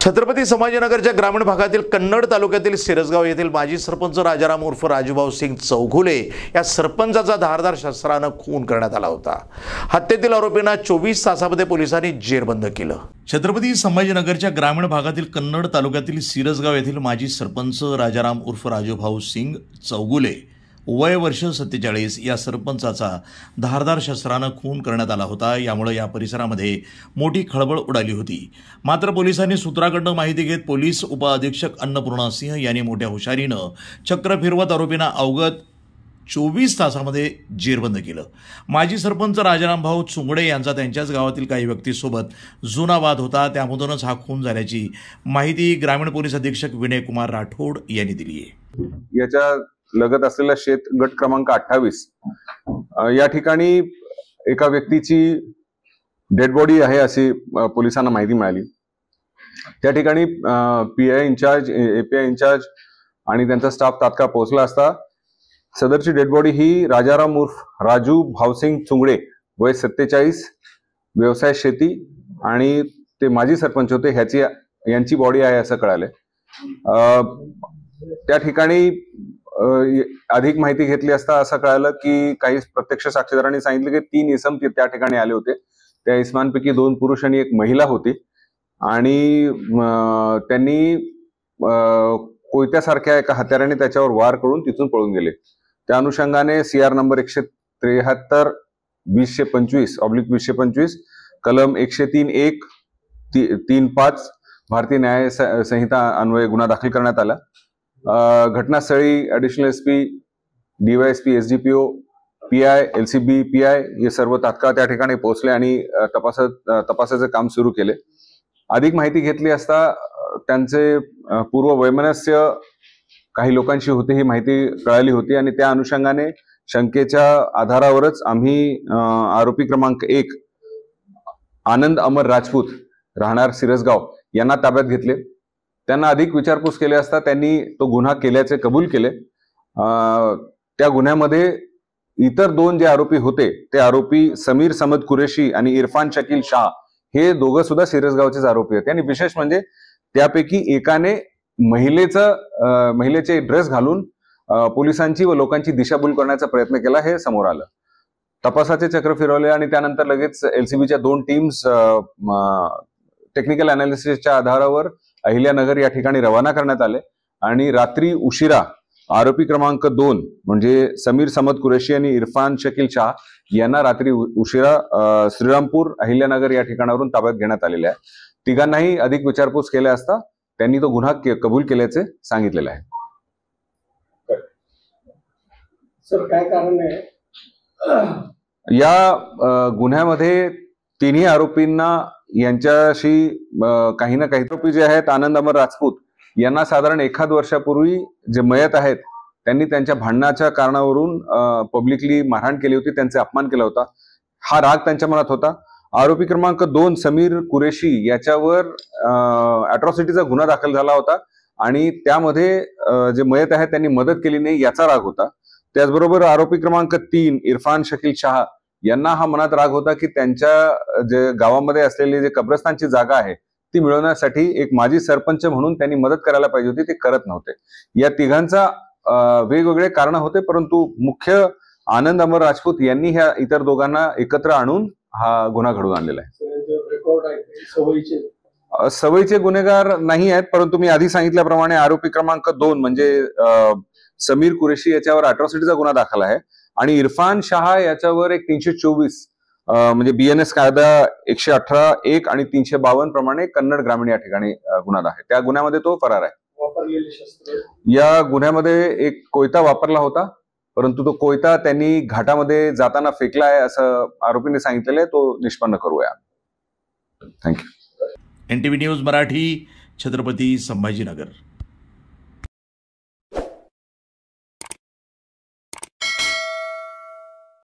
छत्रपती संभाजीनगरच्या ग्रामीण भागातील कन्नड तालुक्यातील सिरसगाव येथील माजी सरपंच राजाराम उर्फ राजूभाऊ सिंग चौगुले या सरपंचाचा धारदार शस्त्राने खून करण्यात आला होता। हत्येतील आरोपींना 24 तासामध्ये पोलिसांनी जेरबंद केलं। छत्रपती संभाजीनगरच्या ग्रामीण भागातील कन्नड तालुक्यातील सिरसगाव येथील माजी सरपंच राजाराम उर्फ राजूभाऊ सिंग चौगुले वय वर्ष 47 या सरपंचाचा धारदार शस्त्राने खून करण्यात आला होता। यामुळे या परिसरामध्ये मोठी खळबळ उडाली होती। मात्र पोलिसांनी सूत्राकडून माहिती घेत पोलीस उपअधीक्षक अन्नपूर्णा सिंह यांनी मोठ्या हुशारीने चक्र फिरवत आरोपींना अवघत 24 तासामध्ये जेरबंद केलं। माजी सरपंच राजाराम भाऊ चुंगडे यांचा त्यांच्याच गावातील काही व्यक्तीसोबत जुना वाद होता, त्यामधूनच हा खून झाल्याची माहिती ग्रामीण पोलीस अधीक्षक विनय कुमार राठोड यांनी दिली आहे। याच्या लगत असलेला शेत गट क्रमांक 28 या ठिकाणी एका व्यक्तीची डेड बॉडी आहे अशी पोलिसांना माहिती मिळाली। त्या ठिकाणी पीआय इंचार्ज, एपीआय इंचार्ज आणि त्यांचा स्टाफ तात्काळ पोहोचला असता सदरची डेड बॉडी ही राजाराम उर्फ राजू भावसिंग चुंगडे वय 47, व्यवसाय शेती आणि ते माजी सरपंच होते यांची बॉडी आहे असं कळाले। त्या ठिकाणी अधिक माहिती घेतली असता असं कळालं की काही प्रत्यक्ष साक्षीदारांनी सांगितलं की 3 इसम त्या ठिकाणी आले होते। त्या इसमांपैकी 2 पुरुष आणि 1 महिला होती आणि त्यांनी कोयत्यासारख्या एका हत्याराने त्याच्यावर वार करून तिथून पळून गेले। त्या अनुषंगाने सीआर नंबर 173/2025 कलम 103(1) 3(5) भारतीय न्याय संहिता अन्वये गुन्हा दाखल करण्यात आला। घटनास्थळी additional SP, DySP, SDPO, PI, LCB, PI हे सर्व तात्काळ त्या ठिकाणी पोहोचले आणि तपासाचे काम सुरू केले। अधिक माहिती घेतली असता त्यांचे पूर्व वैमनस्य काही लोकांशी होते ही माहिती कळाली होती आणि त्या अनुषंगाने शंकेच्या आधारावरच आम्ही आरोपी क्रमांक 1 आनंद अमर राजपूत राहणार सिरसगाव यांना ताब्यात घेतले। त्यांना अधिक विचारपूस केली असता त्यांनी तो गुन्हा केल्याचे कबूल केले। त्या गुन्ह्यामध्ये इतर 2 जे आरोपी होते ते आरोपी समीर समद कुरेशी आणि इरफान शकील शाह हे दोघं सुद्धा सिरसगावचेच आरोपी होते आणि विशेष म्हणजे त्यापैकी एकाने महिलेचे ड्रेस घालून पोलिसांची व लोकांची दिशाभूल करण्याचा प्रयत्न केला हे समोर आलं। तपासाचे चक्र फिरवले आणि त्यानंतर लगेच एलसीबीच्या 2 टीम्स टेक्निकल अनालिसिसच्या आधारावर अहिल्यानगर या ठिकाणी रवाना करण्यात आले आणि रात्री उशिरा आरोपी क्रमांक 2 म्हणजे समीर समद कुरेशी आणि इरफान शकील शाह यांना रात्री उशिरा श्रीरामपूर अहिल्यानगर या ठिकाणावरून ताब्यात घेण्यात आलेले आहे। तिघांनाही अधिक विचारपूस केल्या असता त्यांनी तो गुन्हा कबूल केल्याचे सांगितलेले आहे। सर काय कारण आहे या गुन्ह्यामध्ये तिन्ही आरोपींना यांच्याशी काही ना काही आरोपी जे आहेत आनंद अमर राजपूत यांना साधारण 1 वर्षापूर्वी जे मयत आहेत त्यांनी त्यांच्या भांडणाच्या कारणावरून पब्लिकली मारहाण केली होती, त्यांचे अपमान केला होता। हा राग त्यांच्या मनात होता। आरोपी क्रमांक 2 समीर कुरेशी याच्यावर अॅट्रॉसिटीचा गुन्हा दाखल झाला होता आणि त्यामध्ये जे मयत आहेत त्यांनी मदत केली नाही याचा राग होता। त्याचबरोबर आरोपी क्रमांक 3 इरफान शकील शाह यांना हा मनात राग होता की त्यांच्या जे गावामध्ये असलेली जे कब्रस्तानची जागा आहे ती मिळवण्यासाठी एक माजी सरपंच म्हणून त्यांनी मदत करायला पाहिजे होती, ते करत नव्हते। या तिघांचा वेगवेगळे कारण होते, परंतु मुख्य आनंद अमर राजपूत यांनी ह्या इतर दोघांना एकत्र आणून हा गुन्हा घडवून आणलेला आहे। सवयीचे गुन्हेगार नाही आहेत, परंतु मी आधी सांगितल्याप्रमाणे आरोपी क्रमांक 2 म्हणजे समीर कुरेशी याच्यावर अॅट्रॉसिटीचा गुन्हा दाखल आहे आणि इरफान शाह याच्यावर एक 324 म्हणजे BNS कायदा 118(1) आणि 352 प्रमाणे कन्नड ग्रामीण या ठिकाणी गुन्हा आहे। त्या गुन्ह्यामध्ये तो फरार आहे। या गुन्ह्यामध्ये एक कोयता वापरला होता, परंतु तो कोयता त्यांनी घाटामध्ये जाताना फेकला आहे असं आरोपीने सांगितलेलं आहे, तो निष्पन्न करूया। Thank you. NTV news Marathi, Chhatrapati Sambhajinagar.